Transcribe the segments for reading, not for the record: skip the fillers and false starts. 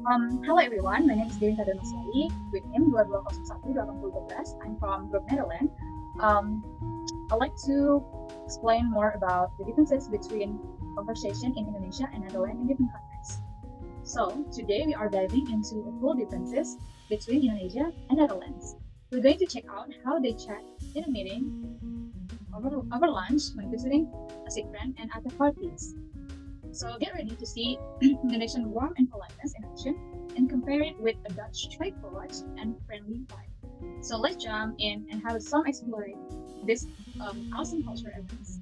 Hello everyone, my name is Devin Tadanaswari with NIM 2201-2012. I'm from Group Netherlands. I'd like to explain more about the differences between conversation in Indonesia and Netherlands in different contexts. So today we are diving into the full differences between Indonesia and Netherlands. We're going to check out how they chat in a meeting, over lunch, when visiting a sick friend, and other parties. So get ready to see Indonesian warmth and politeness in action and compare it with a Dutch straightforward and friendly vibe. So let's jump in and have some exploring this awesome culture evidence.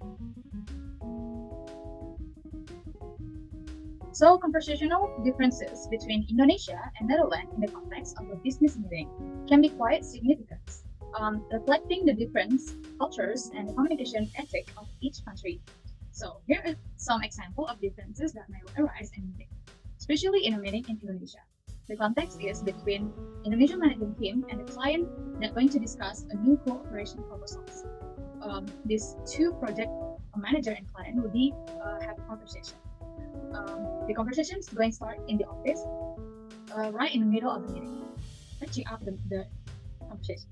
So conversational differences between Indonesia and Netherlands in the context of a business meeting can be quite significant, reflecting the different cultures and the communication ethic of each country. So here are some examples of differences that may arise in a meeting, especially in a meeting in Indonesia. The context is between Indonesian management team and the client that are going to discuss a new cooperation proposals. These two project manager and client will be have a conversation. The conversation is going to start in the office, right in the middle of the meeting. Let's check out the conversation.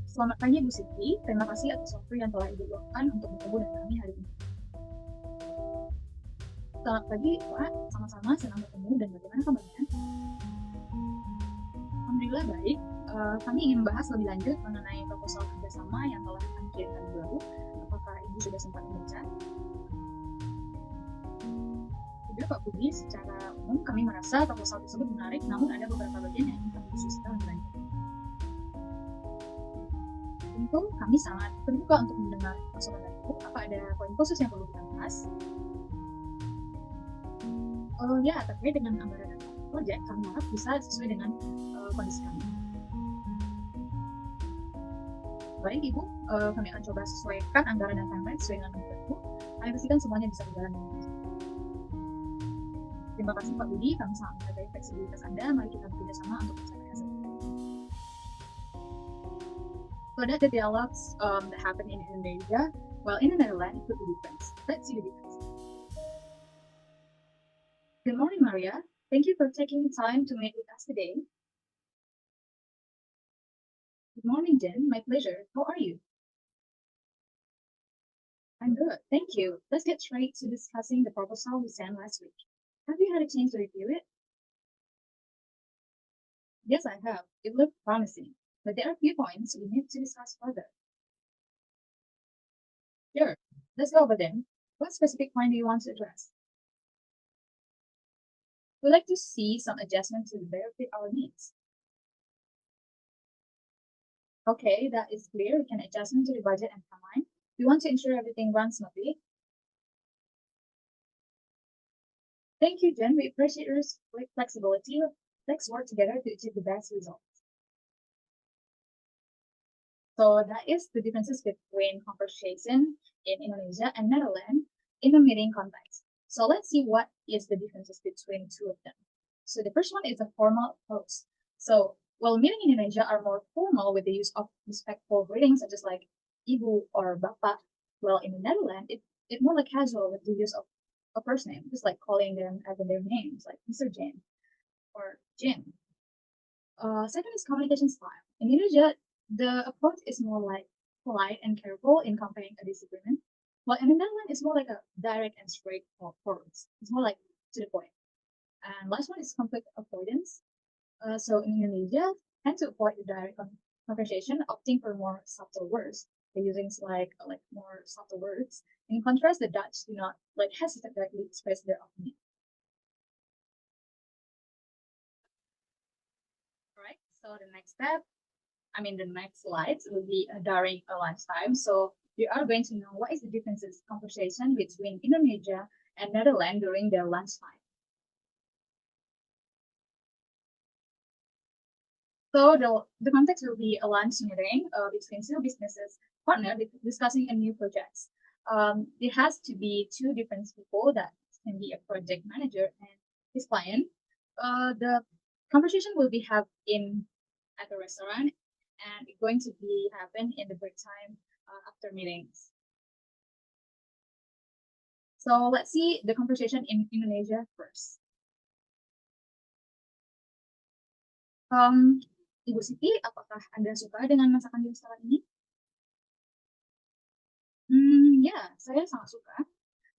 Selamat pagi Bu Siti, terima kasih atas waktu yang telah Ibu luangkan untuk bertemu dengan kami hari ini. Selamat pagi Pak, sama-sama senang bertemu dan bagaimana kabarnya? Alhamdulillah baik. Kami ingin membahas lebih lanjut mengenai proposal kerjasama yang telah kami kirimkan baru. Apakah Ibu sudah sempat membaca? Juga Pak Budi, secara umum kami merasa proposal tersebut menarik, namun ada beberapa bagian yang ingin kami khususkan lebih lanjut. Tentu kami sangat terbuka untuk mendengar masukan dari Ibu. Apa ada poin khusus yang perlu kita bahas? Ya, terkait dengan anggaran dan proyek, kami harap bisa sesuai dengan kondisi kami. Baik Ibu, kami akan coba sesuaikan anggaran dan timeline sesuai dengan kemampuan Ibu. Kami pastikan semuanya bisa berjalan dengan baik. Terima kasih Pak Budi, kami sangat menghargai fleksibilitas Anda. Mari kita bekerja sama untuk mencapai hasil. So that the dialogues that happen in Indonesia, while in the Netherlands, it could be different. Let's see the difference. Good morning, Maria. Thank you for taking the time to meet with us today. Good morning, Jen. My pleasure. How are you? I'm good, thank you. Let's get straight to discussing the proposal we sent last week. Have you had a chance to review it? Yes, I have. It looked promising, but there are a few points we need to discuss further. Sure, let's go over them. What specific point do you want to address? We'd like to see some adjustments to better fit our needs. Okay, that is clear. We can adjust to the budget and timeline. We want to ensure everything runs smoothly. Thank you, Jen. We appreciate your flexibility. Let's work together to achieve the best results. So that is the differences between conversation in Indonesia and Netherlands in the meeting context. So let's see what is the differences between two of them. So the first one is a formal approach. So while meeting in Indonesia are more formal with the use of respectful greetings such as like Ibu or Bapak, while in the Netherlands it's more like casual with the use of a first name, just like calling them as their names, like Mr. Jane or Jim. Second is communication style. In Indonesia, the approach is more like polite and careful in conveying a disagreement, while in the Netherlands, it's more like a direct and straightforward. It's more like to the point. And last one is conflict avoidance. So in Indonesia, tend to avoid the direct conversation, opting for more subtle words. They're using like more subtle words. In contrast, the Dutch do not like hesitate to express their opinion. All right. So the next slides will be during a lunchtime. So you are going to know what is the differences conversation between Indonesia and Netherlands during their lunchtime. So the context will be a lunch meeting between two businesses partners discussing a new project. It has to be two different people that can be a project manager and his client. The conversation will be held at the restaurant, and it's going to be happen in the break time after meetings. So let's see the conversation in Indonesia first. Ibu Siti, apakah Anda suka dengan masakan di restoran ini? Ya, saya sangat suka.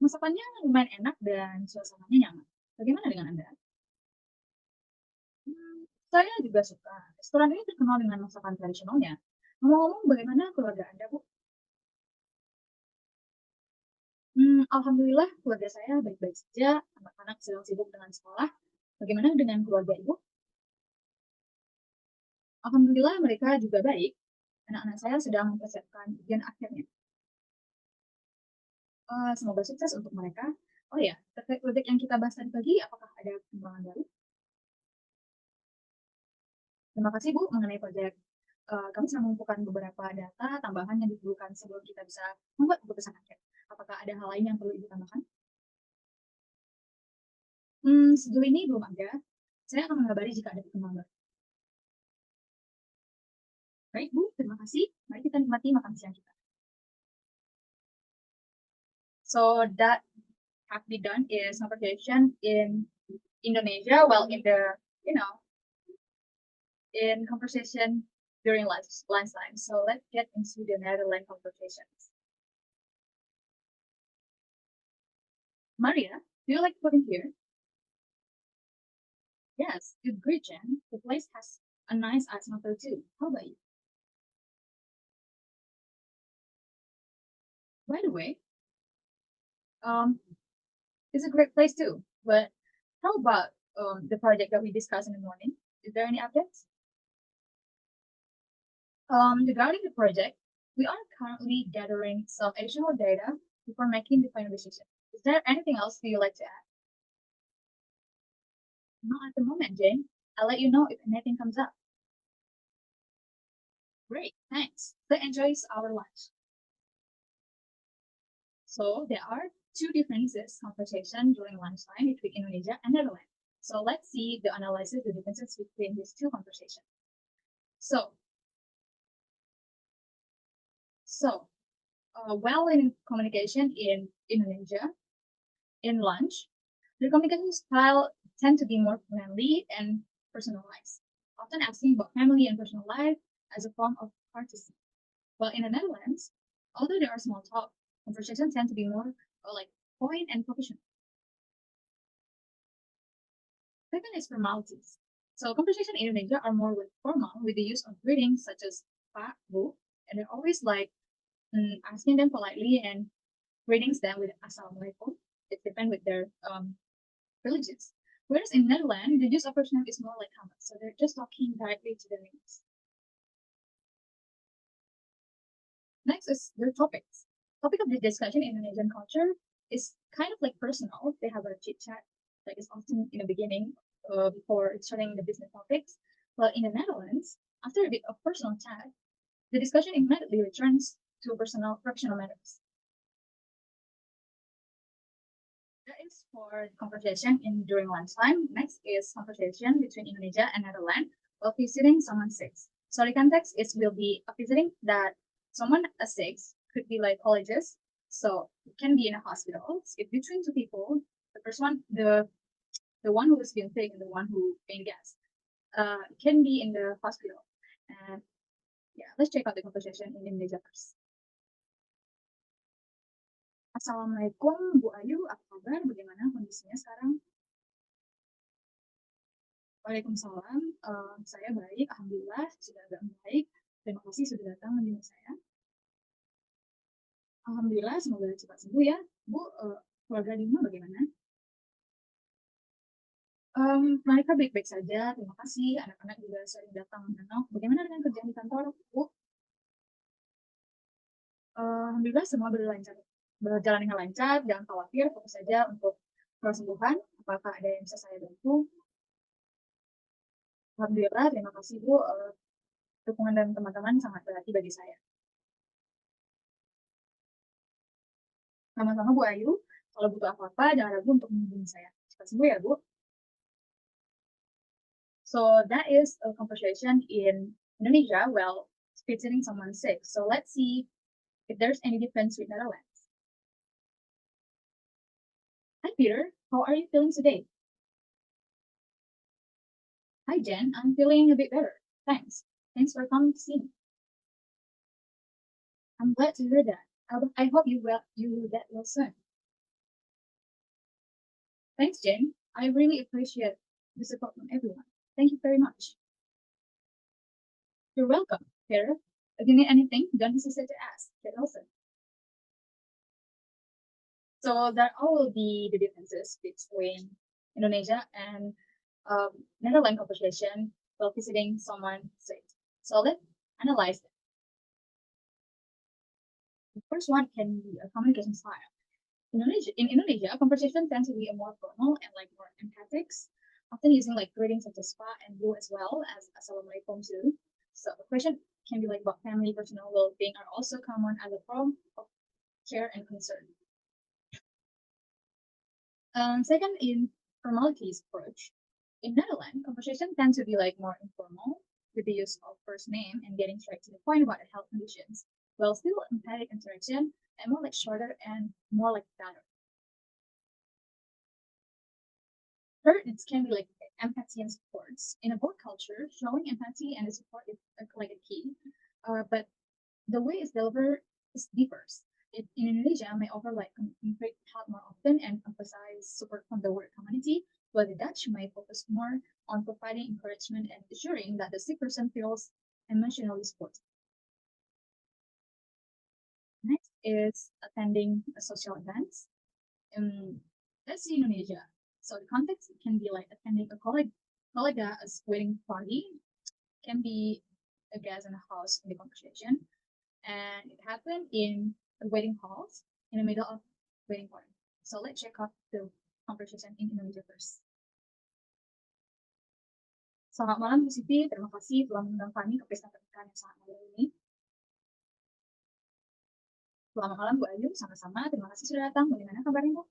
Masakannya lumayan enak dan suasananya nyaman. Bagaimana dengan Anda? Saya juga suka. Restoran ini terkenal dengan masakan tradisionalnya. Ngomong-ngomong, bagaimana keluarga Anda, Bu? Alhamdulillah keluarga saya baik-baik saja. Anak-anak sedang sibuk dengan sekolah. Bagaimana dengan keluarga Ibu? Alhamdulillah mereka juga baik. Anak-anak saya sedang mempersiapkan ujian akhirnya. Semoga sukses untuk mereka. Oh ya, terkait project yang kita bahas tadi pagi, apakah ada perkembangan baru? Terima kasih Bu mengenai project. Kami sedang mengumpulkan beberapa data tambahan yang diperlukan sebelum kita bisa membuat keputusan akhir. Apakah ada hal lain yang perlu Ibu tambahkan? Sejauh ini belum ada. Saya akan mengabari jika ada perkembangan baru. Baik Bu, terima kasih. Mari kita nikmati makan siang kita. So that have been done is conversation in Indonesia, well, in the, in conversation during lunchtime. So let's get into the Netherlands conversations. Maria, do you like cooking here? Yes, good, great, Jen. The place has a nice atmosphere too. How about you? By the way, um, it's a great place too. But how about the project that we discussed in the morning? Is there any updates? Regarding the project, we are currently gathering some additional data before making the final decision. Is there anything else you like to add? Not at the moment, Jane. I'll let you know if anything comes up. Great, thanks. That enjoys our lunch. So there are two differences conversation during lunchtime between Indonesia and Netherlands. So let's see the analysis, the differences between these two conversations. So well in communication in Indonesia, in lunch, the communication style tend to be more friendly and personalized, often asking about family and personal life as a form of courtesy. While in the Netherlands, although there are small talk, conversations tend to be more like point and professional. Second is formalities. So conversation in Indonesia are more formal with the use of greetings such as Pak, Bu, and they're always like asking them politely and greetings them with Assalamualaikum. It depends with their religions. Whereas in Netherlands, the use of first name is more like humble, so they're just talking directly to their names. Next is their topics. Topic of the discussion in Indonesian culture is kind of like personal. They have a chit chat that is often in the beginning before starting the business topics. While in the Netherlands, after a bit of personal chat, the discussion immediately returns to personal professional matters. That is for the conversation during lunchtime. Next is conversation between Indonesia and Netherlands while visiting someone sick. So the context is will be a visiting that someone sick could be like colleges. So it can be in a hospital. If between two people, the first one, the one who is being sick and the one who being guest, can be in the hospital. And yeah, let's check out the conversation in Indonesia first. Assalamualaikum Bu Ayu, apa kabar? Bagaimana kondisinya sekarang? Waalaikumsalam, saya baik, alhamdulillah sudah agak baik. Terima kasih sudah datang menjenguk saya. Alhamdulillah, semoga cepat sembuh ya. Bu, keluarga di rumah bagaimana? Mereka baik-baik saja, terima kasih. Anak-anak juga sering datang menengok. Bagaimana dengan kerjaan di kantor, Bu? Alhamdulillah semua berjalan dengan lancar, jangan khawatir, fokus saja untuk kesembuhan. Apakah ada yang bisa saya bantu? Alhamdulillah, terima kasih Bu. Dukungan dan teman-teman sangat berarti bagi saya. Sama-sama Bu Ayu, kalau butuh apa-apa jangan ragu untuk menghubungi saya. Cepat sembuh ya Bu. So that is a conversation in Indonesia while visiting someone sick. So let's see if there's any difference with Netherlands. Hi, Peter. How are you feeling today? Hi, Jen. I'm feeling a bit better. Thanks. Thanks for coming to see me. I'm glad to hear that. I hope you will get well soon. Thanks, Jen. I really appreciate the support from everyone. Thank you very much. You're welcome, Peter. If you need anything, don't hesitate to ask. Get also. So that all will be the differences between Indonesia and Netherlands conversation while visiting someone state. So let's analyze them. The first one can be a communication style. In Indonesia, conversation tends to be a more formal and like more emphatic, often using like greetings such as "Pak" and "Bu" as well as "Assalamualaikum" too. So the question can be like about family, personal well-being are also common as a form of care and concern. Second, in formalities approach, in Netherlands, conversation tend to be like more informal with the use of first name and getting straight to the point about the health conditions, while still empathic interaction and more like shorter and more like better. Third, it can be like empathy and support. In a both culture, showing empathy and support is like a key, but the way it's delivered is differs. In Indonesia, may offer like concrete help more often and emphasize support from the work community, while the Dutch may focus more on providing encouragement and ensuring that the sick person feels emotionally supported. Next is attending a social events. Let's see Indonesia. So the context can be like attending a colleague's wedding party, can be a guest in a house in the conversation, and it happened in a wedding halls in the middle of wedding party. So let's check out the conversation in Indonesia first. Selamat malam Bu Siti, terima kasih telah mengundang kami ke pesta pernikahan yang sangat mulia ini. Selamat malam Bu Ayu, sama-sama. Terima kasih sudah datang. Bagaimana kabarnya Bu?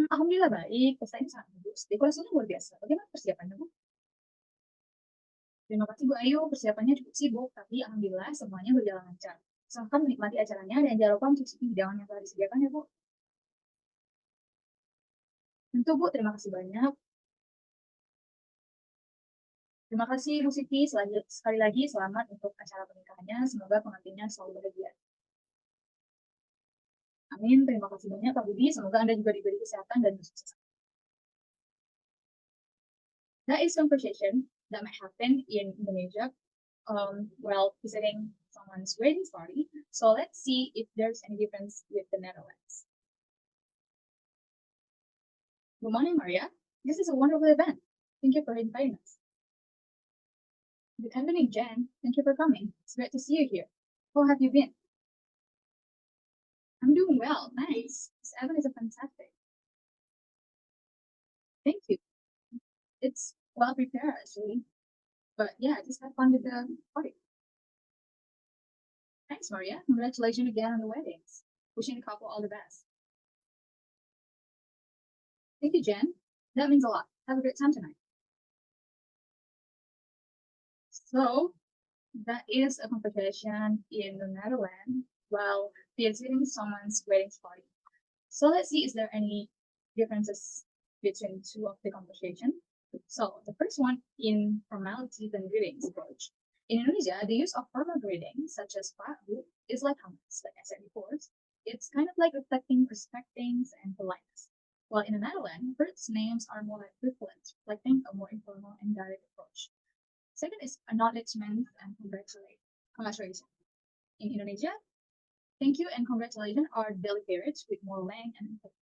Alhamdulillah baik. Pesta ini sangat bagus. Dekorasinya luar biasa. Bagaimana persiapannya Bu? Terima kasih Bu Ayu. Persiapannya cukup sibuk, tapi alhamdulillah semuanya berjalan lancar. Silahkan menikmati acaranya dan jangan lupa mencicipi hidangan yang telah disediakan ya Bu. Tentu Bu, terima kasih banyak. Terima kasih Bu Siti. Sekali lagi selamat untuk acara pernikahannya. Semoga pengantinnya selalu bahagia. Amin. Terima kasih banyak Pak Budi. Semoga Anda juga diberi kesehatan dan kesuksesan. That is conversation that might happen in Indonesia while visiting someone's wedding party. So let's see if there's any difference with the Netherlands. Good morning, Maria. This is a wonderful event. Thank you for inviting us. Good evening, Jen. Thank you for coming. It's great to see you here. How have you been? I'm doing well, thanks. This event is a fantastic. Thank you. It's well prepared actually. But yeah, just have fun with the party. Thanks, Maria. Congratulations again on the weddings. Wishing the couple all the best. Thank you, Jen. That means a lot. Have a great time tonight. So that is a conversation in the Netherlands while visiting someone's wedding party. So let's see, is there any differences between two of the conversation? So the first one in formalities and greetings approach. In Indonesia, the use of formal greetings such as Pak, Bu is like hummus, like I said before. It's kind of like reflecting respecting and politeness. While in the Netherlands, first names are more like equivalent, reflecting a more informal and direct approach. Second is acknowledgement and congratulations. In Indonesia, thank you and congratulations are daily periods with more length and emphasis.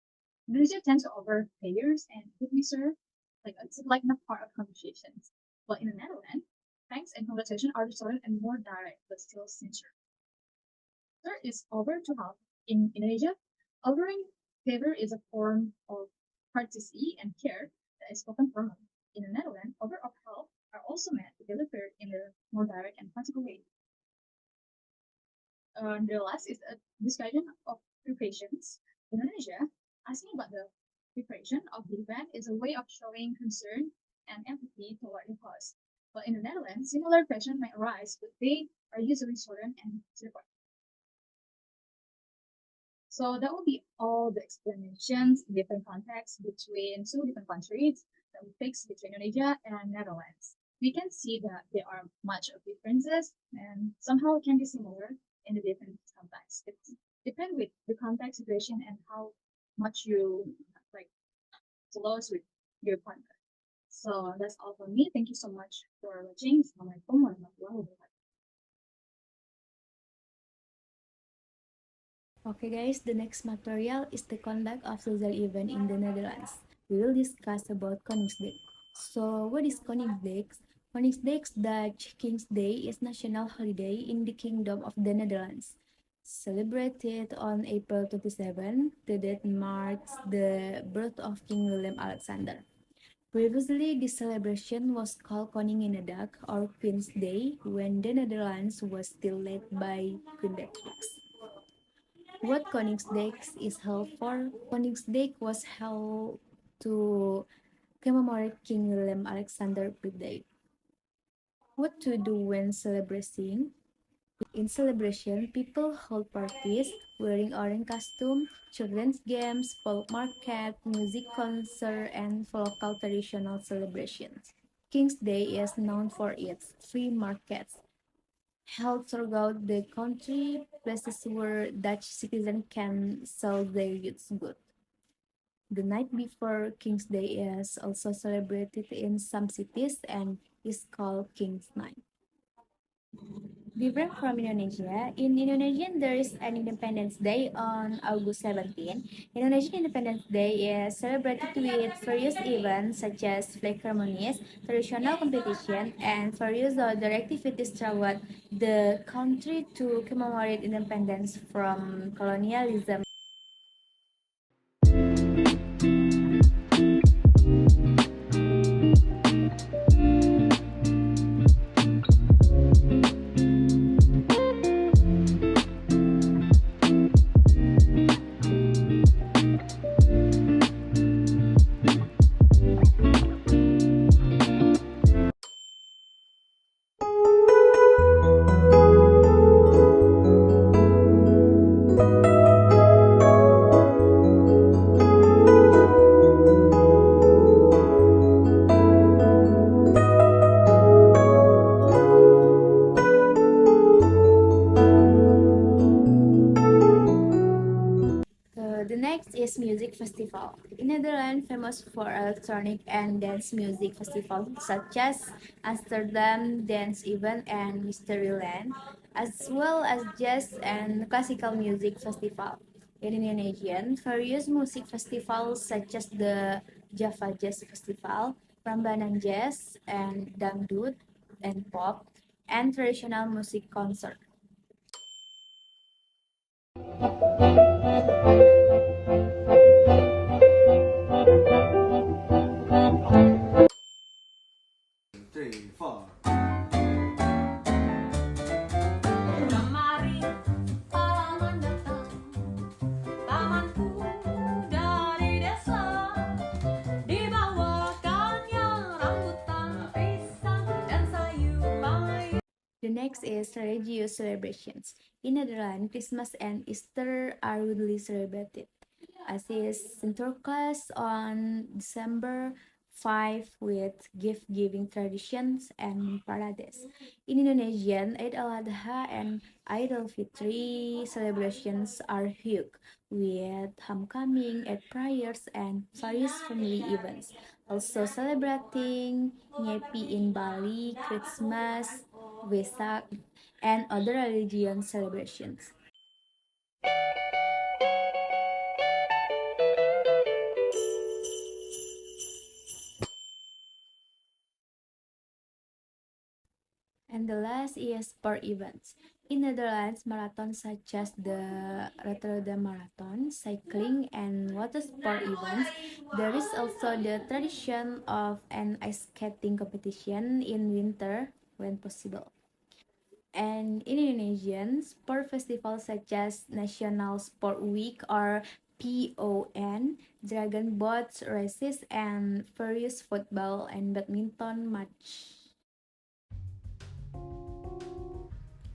Indonesia tends to over payers and good reserve, like it's like not part of conversations. But in the Netherlands, thanks and congratulations are shorter and more direct, but still sincere. Third is over to help. In Indonesia, offering favor is a form of courtesy and care that is spoken formally. In the Netherlands, over of help are also meant to deliver in a more direct and practical way. The last is a discussion of preparations. In Indonesia, asking about the preparation of the event is a way of showing concern and empathy toward the cause. But in the Netherlands, similar questions may arise, but they are usually shortened and to the point. So that will be all the explanations, different contexts between two different countries, the Olympics between Indonesia and Netherlands. We can see that there are much of differences and somehow it can be similar in the different contexts. It depends with the context situation and how much you like close with your partner. So that's all for me. Thank you so much for watching. Assalamualaikum warahmatullahi wabarakatuh. Okay guys, the next material is the conduct of social event in the Netherlands. We will discuss about Koningsdag. So what is Koningsdag? Koningsdag, Dutch King's Day, is national holiday in the Kingdom of the Netherlands. Celebrated on April 27, the date marks the birth of King Willem Alexander. Previously, this celebration was called Koninginnedag or Queen's Day when the Netherlands was still led by Queen Beatrix. What Koningsdag is held for? Koningsdag was held to commemorate King Willem Alexander's birthday. What to do when celebrating? In celebration, people hold parties wearing orange costume, children's games, folk market, music concert, and local traditional celebrations. King's Day is known for its free markets held throughout the country, places where Dutch citizens can sell their goods. The night before King's Day is also celebrated in some cities and is called King's Night. Different from Indonesia, in Indonesia there is an Independence Day on August 17. Indonesian Independence Day is celebrated with various events such as flag ceremonies, traditional competition, and various other activities throughout the country to commemorate independence from colonialism. The next is music festival. In Netherlands, famous for electronic and dance music festivals such as Amsterdam Dance Event and Mysteryland, as well as jazz and classical music festival. In Indonesian, various music festivals such as the Java Jazz Festival, Prambanan Jazz, and Dangdut and Pop, and traditional music concert. Three, four. Mari halaman datang, tamanku dari desa, dibawakannya rambutan, pisang, dan sayur mayur. The next is religious celebrations. In Netherlands, Christmas and Easter are widely celebrated, as is Sinterklaas on December 5 with gift-giving traditions and parades. In Indonesian, Eid al-Adha and Idul Fitri celebrations are huge, with homecoming, Eid prayers, and various family events. Also celebrating Nyepi in Bali, Christmas, Vesak, and other religion celebrations. And the last is sport events. In Netherlands, marathons such as the Rotterdam Marathon, cycling, and water sport events. There is also the tradition of an ice skating competition in winter when possible. And in Indonesian, sport festivals such as National Sport Week or PON, dragon boat races, and various football and badminton match.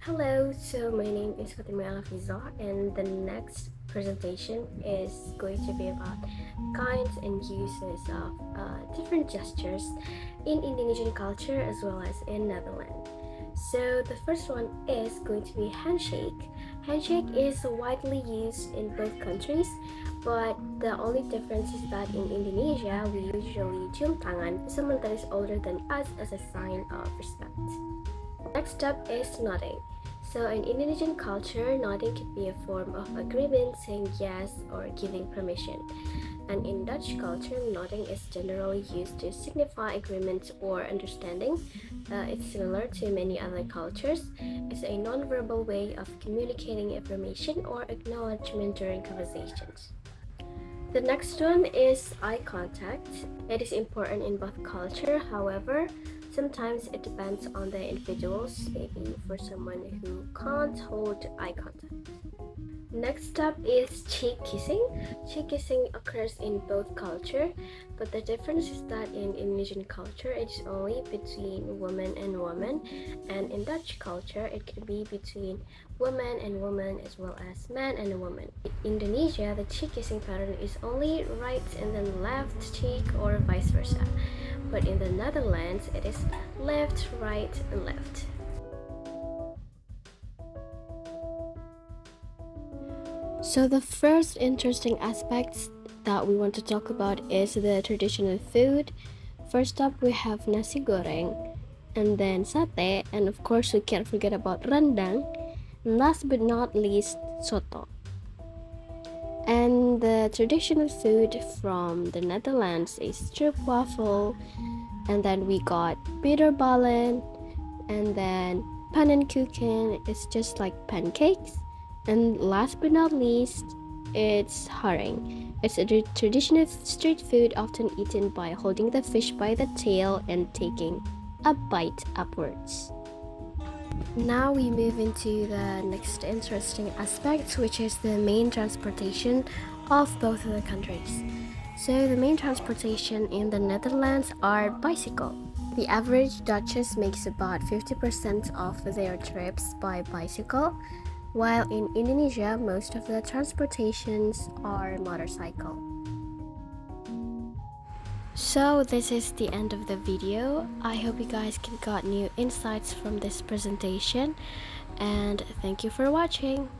Hello, so my name is Fatima Alafiza, and the next presentation is going to be about kinds and uses of different gestures in Indonesian culture as well as in Netherlands. So the first one is going to be handshake. Handshake is widely used in both countries, but the only difference is that in Indonesia we usually cium tangan to someone that is older than us as a sign of respect. Next up is nodding. So in Indonesian culture, nodding can be a form of agreement, saying yes or giving permission. And in Dutch culture, nodding is generally used to signify agreement or understanding. It's similar to many other cultures. It's a non-verbal way of communicating information or acknowledgement during conversations. The next one is eye contact. It is important in both culture, however, sometimes it depends on the individuals, maybe for someone who can't hold eye contact. Next up is cheek kissing. Cheek kissing occurs in both culture, but the difference is that in Indonesian culture it is only between woman and woman, and in Dutch culture it can be between woman and woman as well as man and a woman. In Indonesia, the cheek kissing pattern is only right and then left cheek or vice versa, but in the Netherlands it is left, right, and left. So the first interesting aspect that we want to talk about is the traditional food. First up, we have nasi goreng, and then satay, and of course we can't forget about rendang, and last but not least, soto. And the traditional food from the Netherlands is stroopwafel, and then we got bitterballen, and then pannenkoeken, it's just like pancakes. And last but not least, it's haring. It's a traditional street food often eaten by holding the fish by the tail and taking a bite upwards. Now we move into the next interesting aspect, which is the main transportation of both of the countries. So the main transportation in the Netherlands are bicycle. The average Duchess makes about 50% of their trips by bicycle, while in Indonesia, most of the transportations are motorcycle. So this is the end of the video. I hope you guys got new insights from this presentation, and thank you for watching.